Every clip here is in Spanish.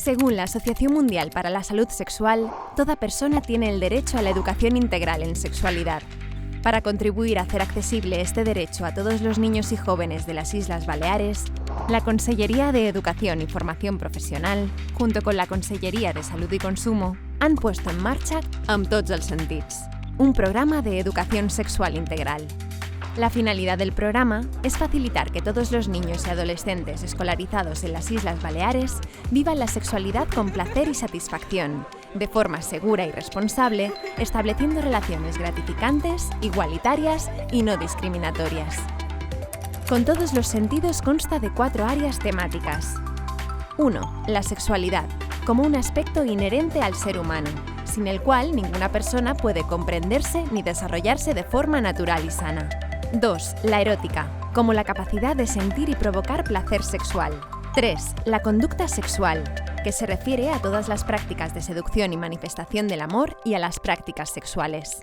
Según la Asociación Mundial para la Salud Sexual, toda persona tiene el derecho a la educación integral en sexualidad. Para contribuir a hacer accesible este derecho a todos los niños y jóvenes de las Islas Baleares, la Conselleria de Educación y Formación Professional, junto con la Conselleria de Salud y Consumo, han puesto en marcha Amb tots els sentits, un programa de educación sexual integral. La finalidad del programa es facilitar que todos los niños y adolescentes escolarizados en las Islas Baleares vivan la sexualidad con placer y satisfacción, de forma segura y responsable, estableciendo relaciones gratificantes, igualitarias y no discriminatorias. Con todos los sentidos consta de 4 áreas temáticas. 1. La sexualidad, como un aspecto inherente al ser humano, sin el cual ninguna persona puede comprenderse ni desarrollarse de forma natural y sana. 2. La erótica, como la capacidad de sentir y provocar placer sexual. 3. La conducta sexual, que se refiere a todas las prácticas de seducción y manifestación del amor y a las prácticas sexuales.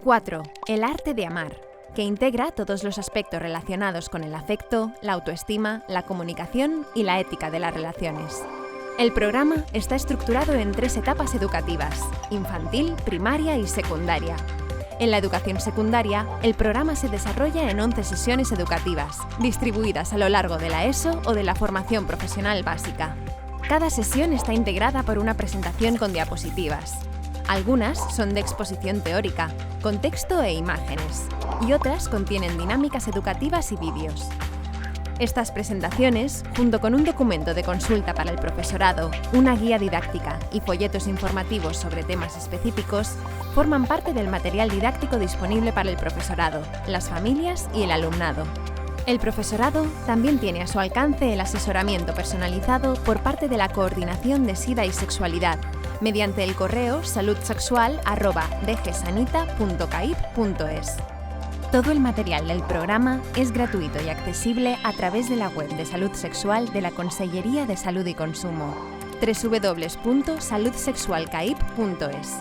4. El arte de amar, que integra todos los aspectos relacionados con el afecto, la autoestima, la comunicación y la ética de las relaciones. El programa está estructurado en 3 etapas educativas: infantil, primaria y secundaria. En la educación secundaria, el programa se desarrolla en 11 sesiones educativas, distribuidas a lo largo de la ESO o de la formación profesional básica. Cada sesión está integrada por una presentación con diapositivas. Algunas son de exposición teórica, con texto e imágenes, y otras contienen dinámicas educativas y vídeos. Estas presentaciones, junto con un documento de consulta para el profesorado, una guía didáctica y folletos informativos sobre temas específicos, forman parte del material didáctico disponible para el profesorado, las familias y el alumnado. El profesorado también tiene a su alcance el asesoramiento personalizado por parte de la Coordinación de SIDA y Sexualidad, mediante el correo saludsexual@dgsanita.caip.es. Todo el material del programa es gratuito y accesible a través de la web de salud sexual de la Conselleria de Salud y Consumo, www.saludsexualcaip.es.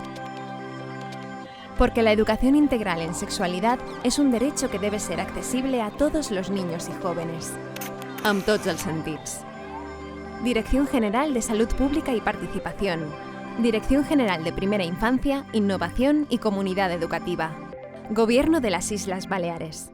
Porque la educación integral en sexualidad es un derecho que debe ser accesible a todos los niños y jóvenes. Amb tots els sentits. Dirección General de Salud Pública y Participación. Dirección General de Primera Infancia, Innovación y Comunidad Educativa. Gobierno de las Islas Baleares.